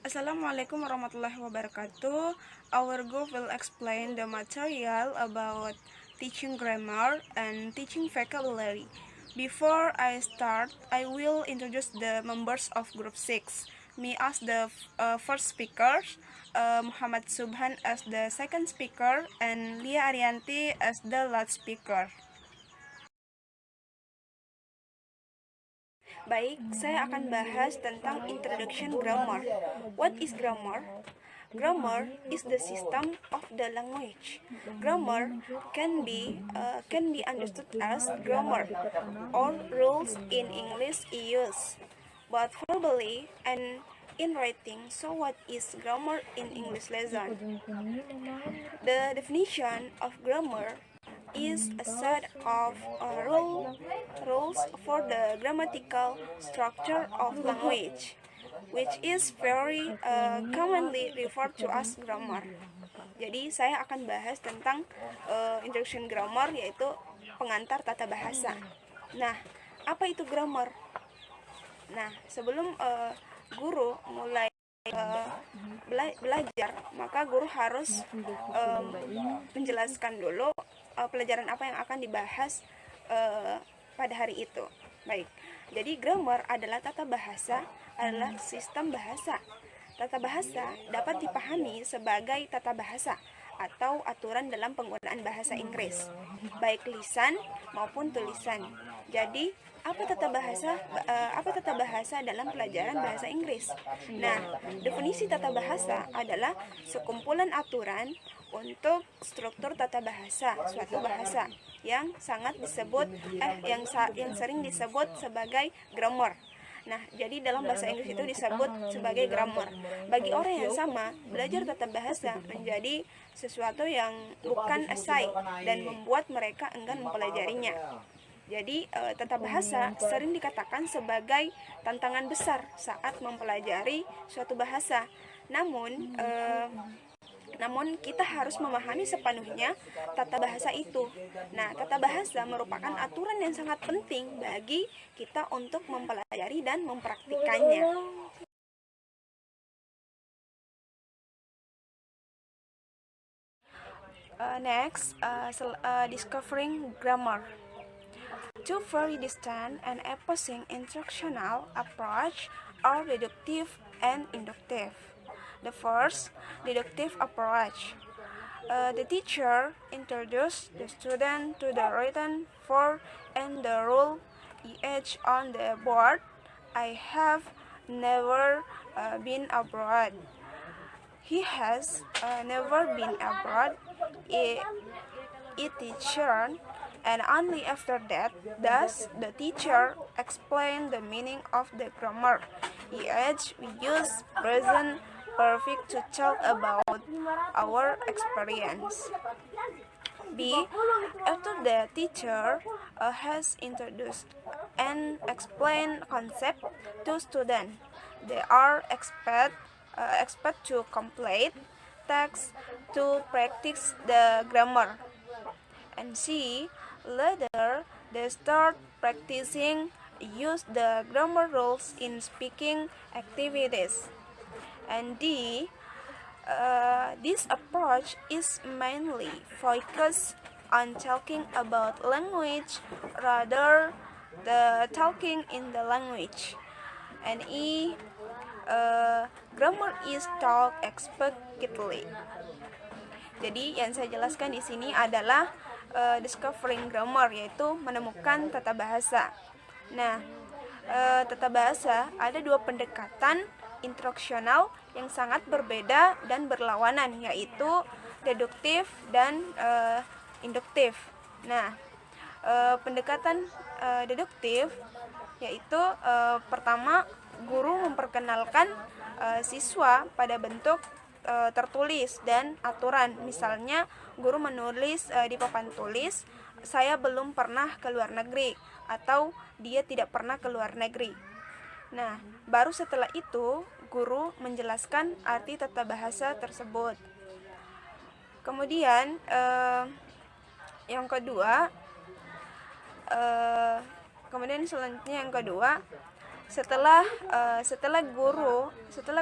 Assalamualaikum warahmatullahi wabarakatuh. Our group will explain the material about teaching grammar and teaching vocabulary. Before I start, I will introduce the members of group 6. Me as the first speaker, Muhammad Subhan as the second speaker, and Lia Arianti as the last speaker. Baik, saya akan bahas tentang introduction grammar. What is grammar? Grammar is the system of the language. Grammar can be understood as grammar or rules in English use, but verbally and in writing. So what is grammar in English lesson? The definition of grammar is a set of rules for the grammatical structure of language, which is very commonly referred to as grammar. Jadi saya akan bahas tentang introduction grammar, yaitu pengantar tata bahasa. Nah, apa itu grammar? Nah, sebelum guru mulai belajar, maka guru harus menjelaskan dulu pelajaran apa yang akan dibahas pada hari itu. Baik, jadi grammar adalah tata bahasa, adalah sistem bahasa. Tata bahasa dapat dipahami sebagai tata bahasa atau aturan dalam penggunaan bahasa Inggris, baik lisan maupun tulisan. Jadi, apa tata bahasa dalam pelajaran bahasa Inggris? Nah, definisi tata bahasa adalah sekumpulan aturan untuk struktur tata bahasa suatu bahasa yang sering disebut sebagai grammar. Nah, jadi dalam bahasa Inggris itu disebut sebagai grammar. Bagi orang yang sama, belajar tata bahasa menjadi sesuatu yang bukan esai dan membuat mereka enggan mempelajarinya. Jadi, tata bahasa sering dikatakan sebagai tantangan besar saat mempelajari suatu bahasa. Namun kita harus memahami sepenuhnya tata bahasa itu. Nah, tata bahasa merupakan aturan yang sangat penting bagi kita untuk mempelajari dan mempraktikkannya. Next, discovering grammar. Two very distant and opposing instructional approach are deductive and inductive. The first, deductive approach. The teacher introduces the student to the written form and the rule each on the board. I have never been abroad. He has never been abroad. It teacher, and only after that does the teacher explain the meaning of the grammar. We use present perfect to talk about our experience. B. After the teacher has introduced and explained concept to students, they are expect to complete text to practice the grammar. And C. Later, they start practicing use the grammar rules in speaking activities. And D. This approach is mainly focused on talking about language rather than talking in the language. And E. Grammar is taught explicitly. Jadi yang saya jelaskan di sini adalah discovering grammar, yaitu menemukan tata bahasa. Nah, tata bahasa ada dua pendekatan instruksional yang sangat berbeda dan berlawanan, yaitu deduktif dan induktif. Nah, pendekatan deduktif yaitu pertama, guru memperkenalkan siswa pada bentuk tertulis dan aturan. Misalnya, guru menulis di papan tulis, saya belum pernah ke luar negeri, atau dia tidak pernah ke luar negeri. Nah, baru setelah itu guru menjelaskan arti tata bahasa tersebut. Kemudian yang kedua, selanjutnya yang kedua, setelah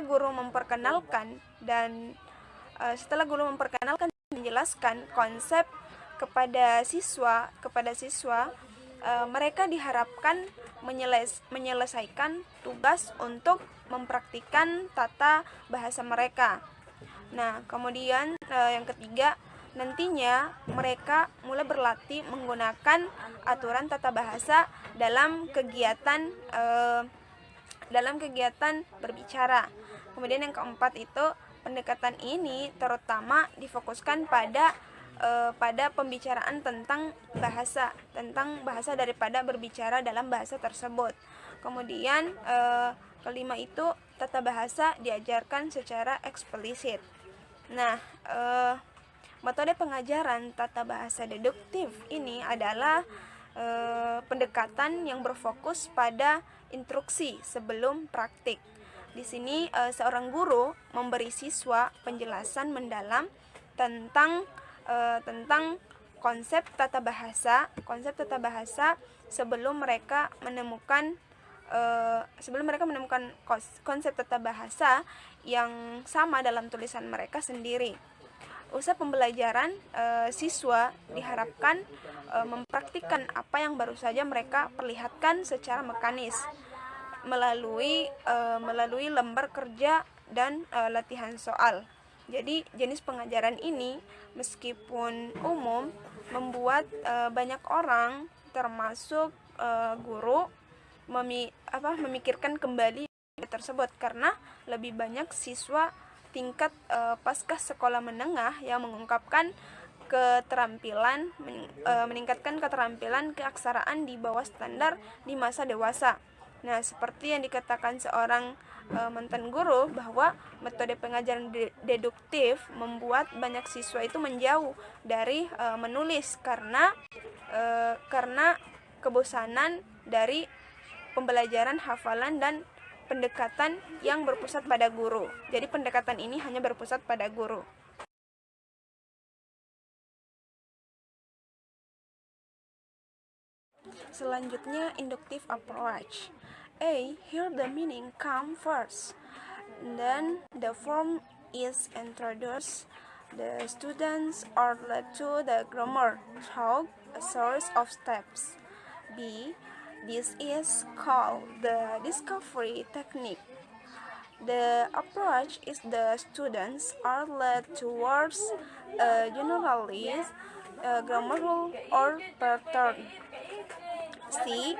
guru memperkenalkan dan menjelaskan konsep kepada siswa, mereka diharapkan menyelesaikan tugas untuk mempraktikkan tata bahasa mereka. Nah, kemudian yang ketiga, nantinya mereka mulai berlatih menggunakan aturan tata bahasa dalam kegiatan berbicara. Kemudian yang keempat itu, pendekatan ini terutama difokuskan pada pembicaraan tentang bahasa daripada berbicara dalam bahasa tersebut. Kemudian kelima itu, tata bahasa diajarkan secara eksplisit. Nah, metode pengajaran tata bahasa deduktif ini adalah pendekatan yang berfokus pada instruksi sebelum praktik. Di sini seorang guru memberi siswa penjelasan mendalam tentang konsep tata bahasa sebelum mereka menemukan konsep tata bahasa yang sama dalam tulisan mereka sendiri. Usai pembelajaran, siswa diharapkan mempraktikkan apa yang baru saja mereka perlihatkan secara mekanis melalui lembar kerja dan latihan soal. Jadi jenis pengajaran ini meskipun umum membuat banyak orang termasuk guru memikirkan kembali tersebut, karena lebih banyak siswa tingkat pasca sekolah menengah yang mengungkapkan meningkatkan keterampilan keaksaraan di bawah standar di masa dewasa. Nah, seperti yang dikatakan seorang mantan guru, bahwa metode pengajaran deduktif membuat banyak siswa itu menjauh dari menulis karena kebosanan dari pembelajaran hafalan dan pendekatan yang berpusat pada guru. Jadi pendekatan ini hanya berpusat pada guru. Selanjutnya, inductive approach. A. Here the meaning come first. Then the form is introduced. The students are led to the grammar through a series of steps. B. This is called the discovery technique. The approach is the students are led towards a generalized grammar rule or pattern. C.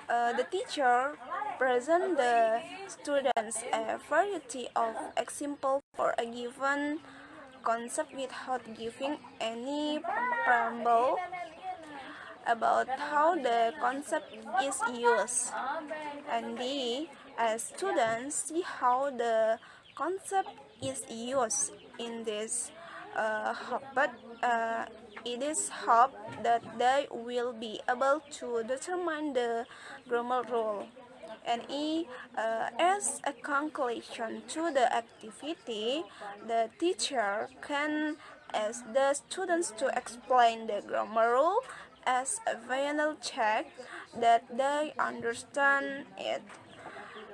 The teacher presents the students a variety of examples for a given concept without giving any preamble about how the concept is used. And D. As students see how the concept is used in this it is hoped that they will be able to determine the grammar rule. And as a conclusion to the activity, the teacher can ask the students to explain the grammar rule as a final check that they understand it.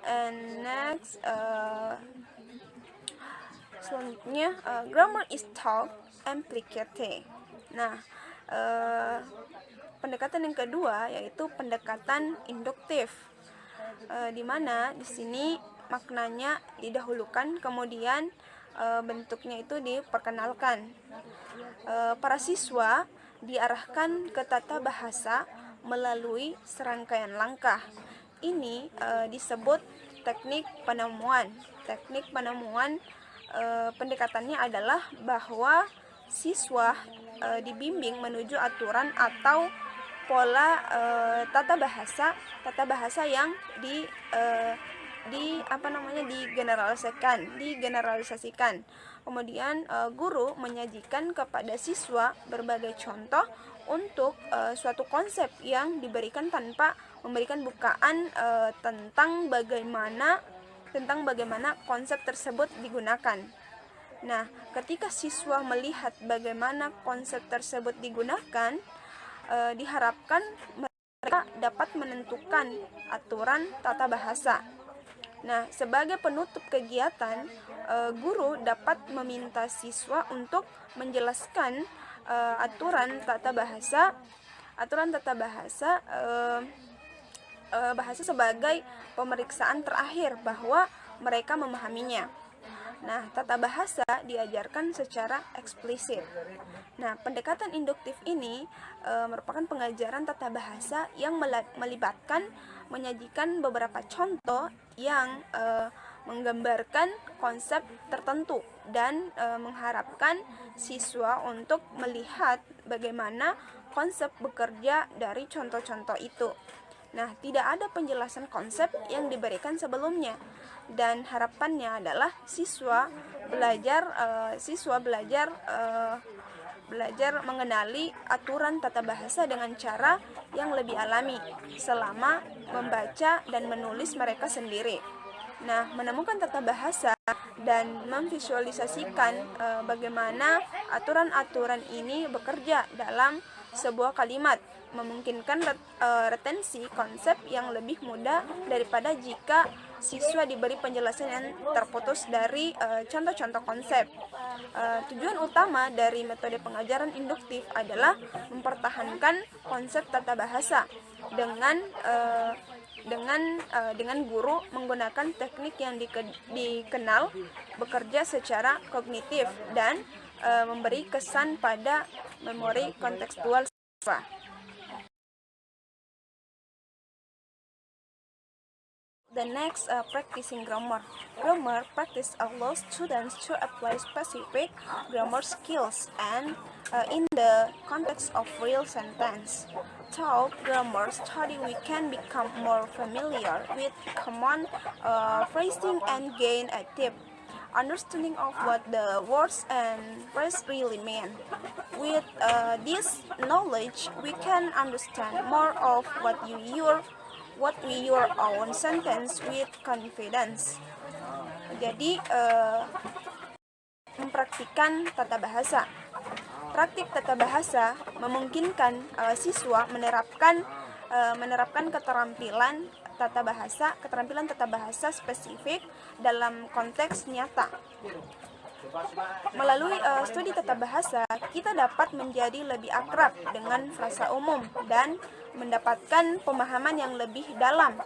And next, selanjutnya, grammar is taught implicitly. Nah, pendekatan yang kedua yaitu pendekatan induktif, di mana di sini maknanya didahulukan, kemudian bentuknya itu diperkenalkan. Para siswa diarahkan ke tata bahasa melalui serangkaian langkah. Ini disebut teknik penemuan. Pendekatannya adalah bahwa siswa dibimbing menuju aturan atau pola tata bahasa yang digeneralisasikan. Kemudian guru menyajikan kepada siswa berbagai contoh untuk suatu konsep yang diberikan tanpa memberikan bukaan tentang bagaimana konsep tersebut digunakan. Nah, ketika siswa melihat bagaimana konsep tersebut digunakan, diharapkan mereka dapat menentukan aturan tata bahasa. Nah, sebagai penutup kegiatan, guru dapat meminta siswa untuk menjelaskan aturan tata bahasa, bahasa sebagai pemeriksaan terakhir bahwa mereka memahaminya. Nah, tata bahasa diajarkan secara eksplisit. Nah, pendekatan induktif ini merupakan pengajaran tata bahasa yang melibatkan menyajikan beberapa contoh yang menggambarkan konsep tertentu dan mengharapkan siswa untuk melihat bagaimana konsep bekerja dari contoh-contoh itu. Nah, tidak ada penjelasan konsep yang diberikan sebelumnya, dan harapannya adalah siswa belajar mengenali aturan tata bahasa dengan cara yang lebih alami selama membaca dan menulis mereka sendiri. Nah, menemukan tata bahasa dan memvisualisasikan bagaimana aturan-aturan ini bekerja dalam sebuah kalimat memungkinkan retensi konsep yang lebih mudah daripada jika siswa diberi penjelasan yang terputus dari contoh-contoh konsep. Tujuan utama dari metode pengajaran induktif adalah mempertahankan konsep tata bahasa dengan guru menggunakan teknik yang dikenal bekerja secara kognitif dan memberi kesan pada memori kontekstual siswa. The next, practicing grammar. Grammar practice allows students to apply specific grammar skills and in the context of real sentence. Through grammar study, we can become more familiar with common phrasing and gain a deep understanding of what the words and phrases really mean. With this knowledge, we can understand more of what your own sentence with confidence. Jadi mempraktikkan tata bahasa. Praktik tata bahasa memungkinkan siswa menerapkan keterampilan tata bahasa spesifik dalam konteks nyata. Melalui studi tata bahasa, kita dapat menjadi lebih akrab dengan frasa umum dan mendapatkan pemahaman yang lebih dalam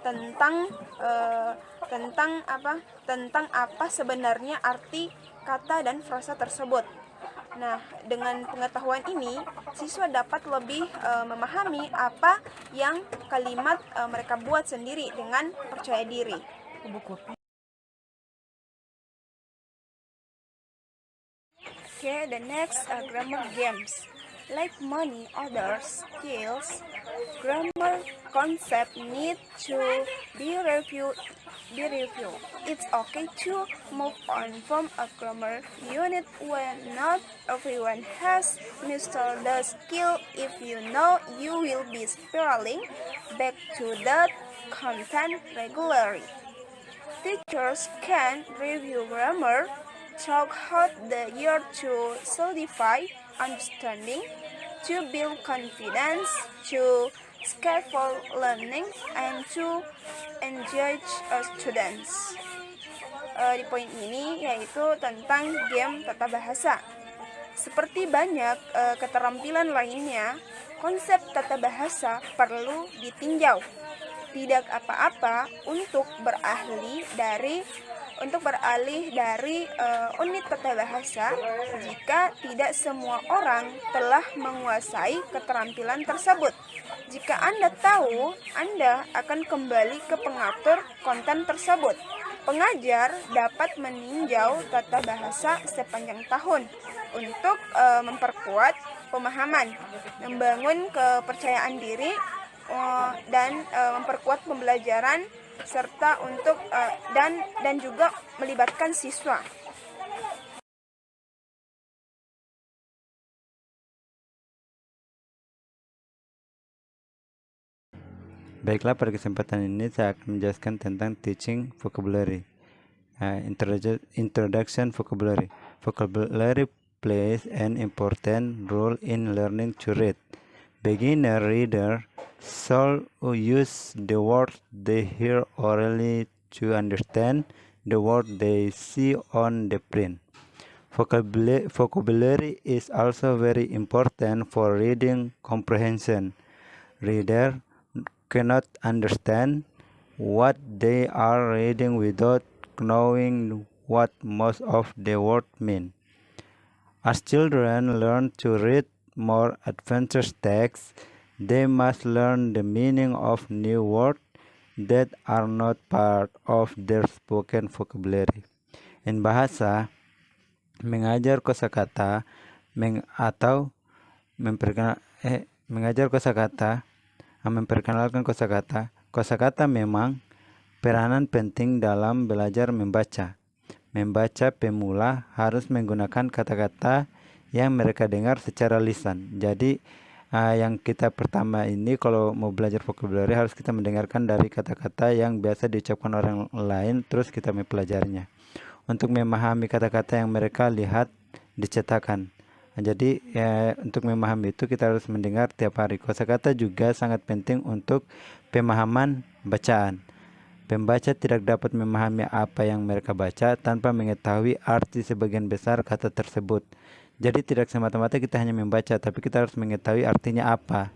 tentang apa sebenarnya arti kata dan frasa tersebut. Nah, dengan pengetahuan ini, siswa dapat lebih memahami apa yang kalimat mereka buat sendiri dengan percaya diri. Okay, the next grammar games. Like many other skills, grammar concept need to be reviewed. It's okay to move on from a grammar unit when not everyone has mastered the skill. If you know you will be spiraling back to that content regularly. Teachers can review grammar throughout the year to solidify understanding, to build confidence, to scaffold learning, and to engage students. Di poin ini yaitu tentang game tata bahasa. Seperti banyak keterampilan lainnya, konsep tata bahasa perlu ditinjau. Tidak apa-apa untuk beralih dari unit tata bahasa jika tidak semua orang telah menguasai keterampilan tersebut. Jika Anda tahu, Anda akan kembali ke pengatur konten tersebut. Pengajar dapat meninjau tata bahasa sepanjang tahun untuk memperkuat pemahaman, membangun kepercayaan diri, dan memperkuat pembelajaran serta dan juga melibatkan siswa. Baiklah, pada kesempatan ini saya akan menjelaskan tentang teaching vocabulary. Introduction vocabulary. Vocabulary plays an important role in learning to read. Beginner reader Should use the words they hear orally to understand the word they see on the print. Vocabulary is also very important for reading comprehension. Reader cannot understand what they are reading without knowing what most of the words mean. As children learn to read more advanced texts, they must learn the meaning of new words that are not part of their spoken vocabulary. In bahasa, mengajar kosakata atau mengajar kosakata, memperkenalkan kosakata. Kosakata memang peranan penting dalam belajar membaca. Membaca pemula harus menggunakan kata-kata yang mereka dengar secara lisan. Jadi yang kita pertama ini kalau mau belajar vocabulary harus kita mendengarkan dari kata-kata yang biasa diucapkan orang lain, terus kita mempelajarinya. Untuk memahami kata-kata yang mereka lihat dicetakan. Jadi untuk memahami itu kita harus mendengar tiap hari. Kosakata juga sangat penting untuk pemahaman bacaan. Pembaca tidak dapat memahami apa yang mereka baca tanpa mengetahui arti sebagian besar kata tersebut. Jadi tidak semata-mata kita hanya membaca, tapi kita harus mengetahui artinya apa.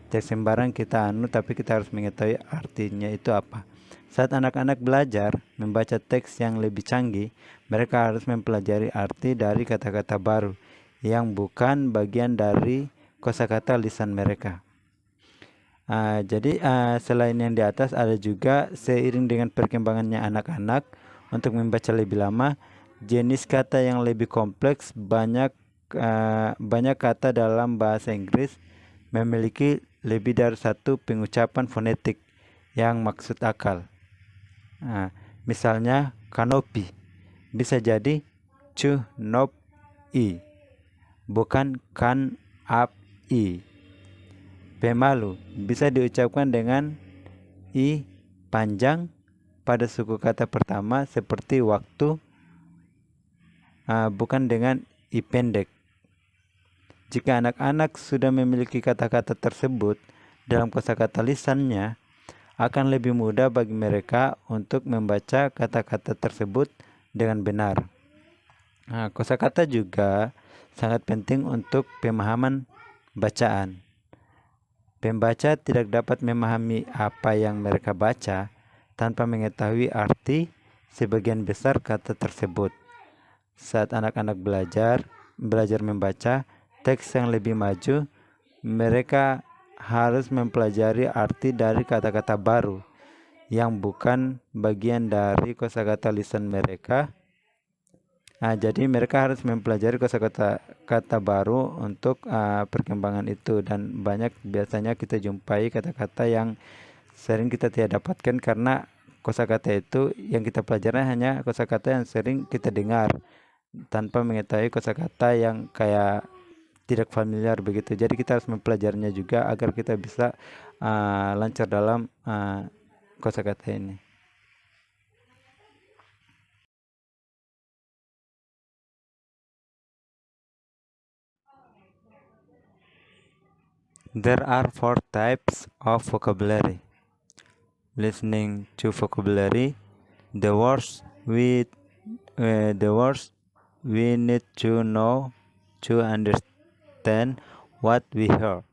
Tidak sembarang kita tapi kita harus mengetahui artinya itu apa. Saat anak-anak belajar membaca teks yang lebih canggih, mereka harus mempelajari arti dari kata-kata baru yang bukan bagian dari kosakata lisan mereka. Jadi selain yang di atas ada juga seiring dengan perkembangannya anak-anak untuk membaca lebih lama, jenis kata yang lebih kompleks, banyak kata dalam bahasa Inggris memiliki lebih dari satu pengucapan fonetik yang maksud akal. Misalnya canopy bisa jadi i, bukan kan up i. Pemalu bisa diucapkan dengan i panjang pada suku kata pertama seperti waktu, bukan dengan i pendek. Jika anak-anak sudah memiliki kata-kata tersebut dalam kosakata lisannya, akan lebih mudah bagi mereka untuk membaca kata-kata tersebut dengan benar. Kosakata juga sangat penting untuk pemahaman bacaan. Pembaca tidak dapat memahami apa yang mereka baca tanpa mengetahui arti sebagian besar kata tersebut. Saat anak-anak belajar membaca teks yang lebih maju, mereka harus mempelajari arti dari kata-kata baru yang bukan bagian dari kosakata lisan mereka. Jadi mereka harus mempelajari kata baru untuk perkembangan itu, dan biasanya kita jumpai kata-kata yang sering kita tidak dapatkan karena kosakata itu yang kita pelajari hanya kosakata yang sering kita dengar tanpa mengetahui kosakata yang kayak tidak familiar begitu. Jadi kita harus mempelajarinya juga agar kita bisa lancar dalam kosakata ini. There are 4 types of vocabulary. Listening to vocabulary, the words we need to know to understand what we hear.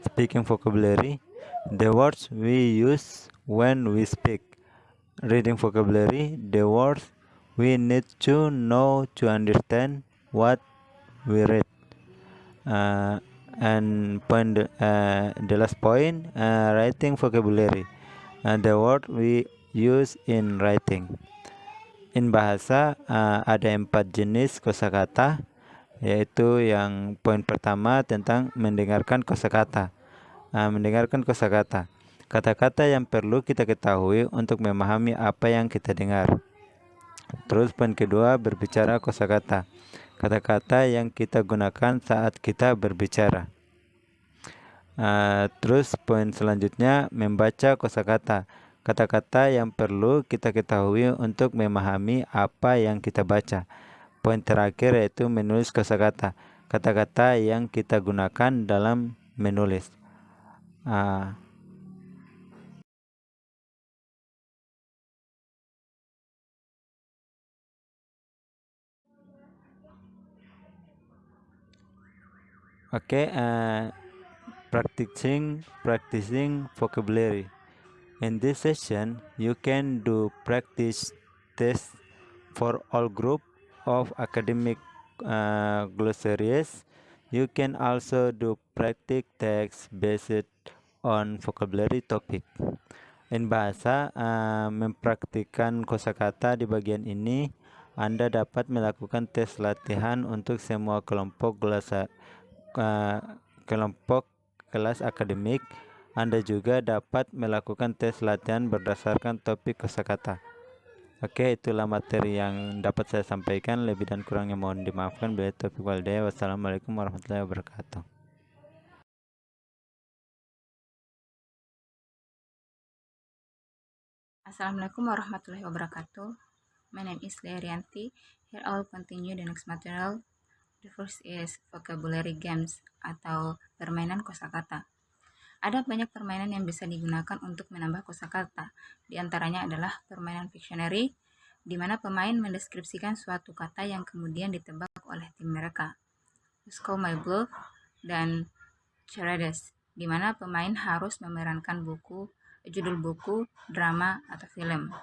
Speaking vocabulary, the words we use when we speak. Reading vocabulary, the words we need to know to understand what we read. And the last point, writing vocabulary, the word we use in writing. In bahasa ada 4 jenis kosakata, yaitu yang poin pertama tentang mendengarkan kosakata. Mendengarkan kosakata, kata-kata yang perlu kita ketahui untuk memahami apa yang kita dengar. Terus poin kedua, berbicara kosakata, kata-kata yang kita gunakan saat kita berbicara. Terus poin selanjutnya, membaca kosakata, kata-kata yang perlu kita ketahui untuk memahami apa yang kita baca. Poin terakhir yaitu menulis kosakata, kata-kata yang kita gunakan dalam menulis. Okay, practicing vocabulary. In this session, you can do practice tests for all group of academic glossaries. You can also do practice text based on vocabulary topic. In bahasa, mempraktikkan kosakata di bagian ini, Anda dapat melakukan tes latihan untuk semua kelompok kelas akademik. Anda juga dapat melakukan tes latihan berdasarkan topik kosakata. Oke, itulah materi yang dapat saya sampaikan. Lebih dan kurangnya mohon dimaafkan. Bila taufiq wal hidayah. Wassalamualaikum warahmatullahi wabarakatuh. Assalamualaikum warahmatullahi wabarakatuh. My name is Learianti. Here I will continue the next material. The first is vocabulary games atau permainan kosakata. Ada banyak permainan yang bisa digunakan untuk menambah kosakata. Di antaranya adalah permainan Pictionary, di mana pemain mendeskripsikan suatu kata yang kemudian ditebak oleh tim mereka. Who's Call My Bluff dan Charades, di mana pemain harus memerankan judul buku, drama, atau film.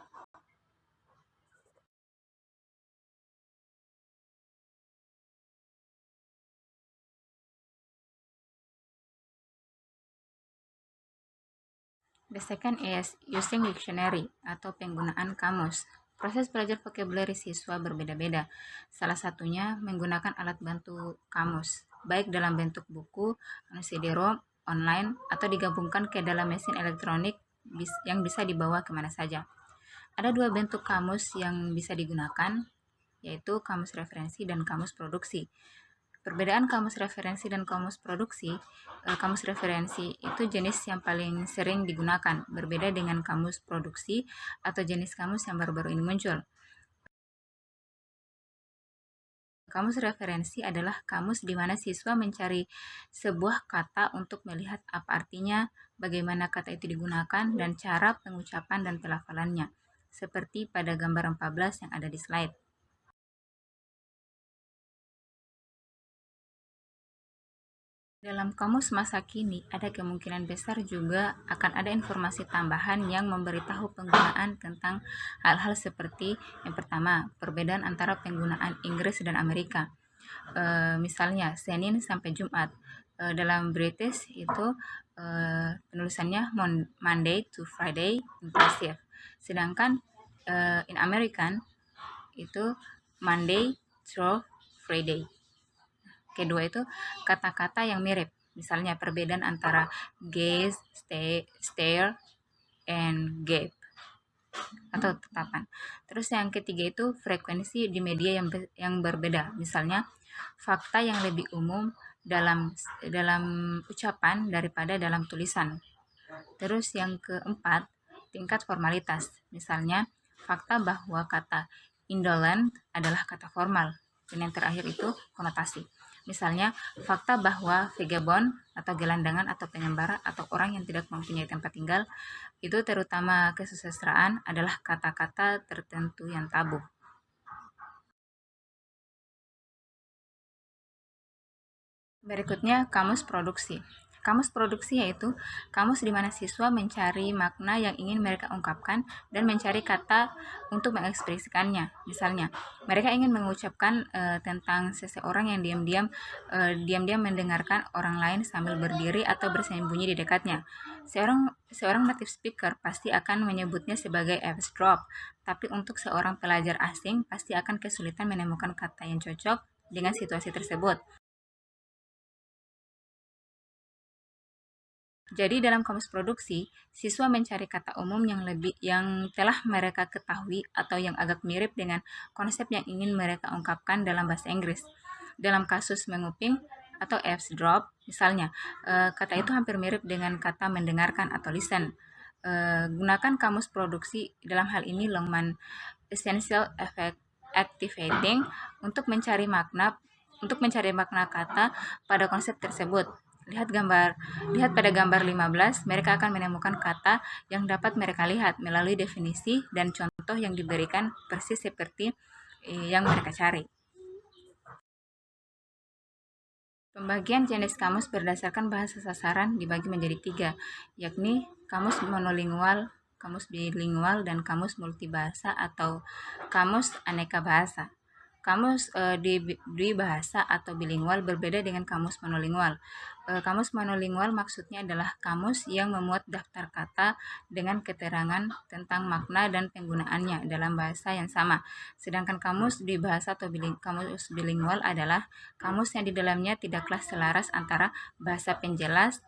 The second is using dictionary atau penggunaan kamus. Proses belajar vocabulary siswa berbeda-beda. Salah satunya menggunakan alat bantu kamus, baik dalam bentuk buku, CD-ROM, online, atau digabungkan ke dalam mesin elektronik yang bisa dibawa kemana saja. Ada dua bentuk kamus yang bisa digunakan, yaitu kamus referensi dan kamus produksi. Perbedaan kamus referensi dan kamus produksi, kamus referensi itu jenis yang paling sering digunakan, berbeda dengan kamus produksi atau jenis kamus yang baru-baru ini muncul. Kamus referensi adalah kamus di mana siswa mencari sebuah kata untuk melihat apa artinya, bagaimana kata itu digunakan, dan cara pengucapan dan pelafalannya, seperti pada gambar 14 yang ada di slide. Dalam kamus masa kini, ada kemungkinan besar juga akan ada informasi tambahan yang memberitahu penggunaan tentang hal-hal seperti yang pertama, perbedaan antara penggunaan Inggris dan Amerika. Misalnya, Senin sampai Jumat. Dalam British itu penulisannya Monday to Friday impulsive. Sedangkan in American itu Monday through Friday. Kedua itu kata-kata yang mirip. Misalnya perbedaan antara gaze, stare, and gape atau tatapan. Terus yang ketiga itu frekuensi di media yang berbeda. Misalnya fakta yang lebih umum dalam ucapan daripada dalam tulisan. Terus yang keempat, tingkat formalitas. Misalnya fakta bahwa kata indolent adalah kata formal. Dan yang terakhir itu konotasi. Misalnya, fakta bahwa vagabond atau gelandangan atau pengembara atau orang yang tidak mempunyai tempat tinggal itu terutama kesusastraan adalah kata-kata tertentu yang tabu. Berikutnya, kamus produksi. Kamus produksi yaitu kamus di mana siswa mencari makna yang ingin mereka ungkapkan dan mencari kata untuk mengekspresikannya. Misalnya, mereka ingin mengucapkan tentang seseorang yang diam-diam mendengarkan orang lain sambil berdiri atau bersembunyi di dekatnya. Seorang native speaker pasti akan menyebutnya sebagai eavesdrop, tapi untuk seorang pelajar asing pasti akan kesulitan menemukan kata yang cocok dengan situasi tersebut. Jadi dalam kamus produksi, siswa mencari kata umum yang telah mereka ketahui atau yang agak mirip dengan konsep yang ingin mereka ungkapkan dalam bahasa Inggris. Dalam kasus menguping atau eavesdrop, misalnya, kata itu hampir mirip dengan kata mendengarkan atau listen. Gunakan kamus produksi dalam hal ini Longman Essential Activating untuk mencari makna kata pada konsep tersebut. Lihat pada gambar 15, mereka akan menemukan kata yang dapat mereka lihat melalui definisi dan contoh yang diberikan persis seperti yang mereka cari. Pembagian jenis kamus berdasarkan bahasa sasaran dibagi menjadi 3, yakni kamus monolingual, kamus bilingual, dan kamus multibahasa atau kamus aneka bahasa. Kamus bahasa atau bilingual berbeda dengan kamus monolingual. Kamus monolingual maksudnya adalah kamus yang memuat daftar kata dengan keterangan tentang makna dan penggunaannya dalam bahasa yang sama. Sedangkan kamus bahasa atau kamus bilingual adalah kamus yang di dalamnya tidaklah selaras antara bahasa penjelas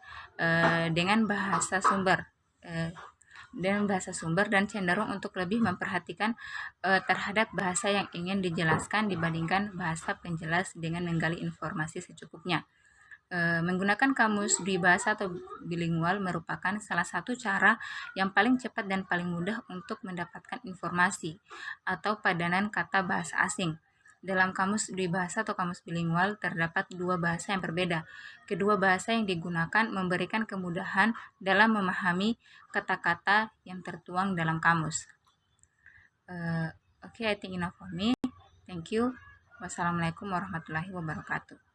dengan bahasa sumber. Dan cenderung untuk lebih memperhatikan terhadap bahasa yang ingin dijelaskan dibandingkan bahasa penjelas dengan menggali informasi secukupnya. Menggunakan kamus bahasa atau bilingual merupakan salah satu cara yang paling cepat dan paling mudah untuk mendapatkan informasi atau padanan kata bahasa asing. Dalam kamus bahasa atau kamus bilingual terdapat 2 bahasa yang berbeda. Kedua bahasa yang digunakan memberikan kemudahan dalam memahami kata-kata yang tertuang dalam kamus. I think enough for me. Thank you. Wassalamualaikum warahmatullahi wabarakatuh.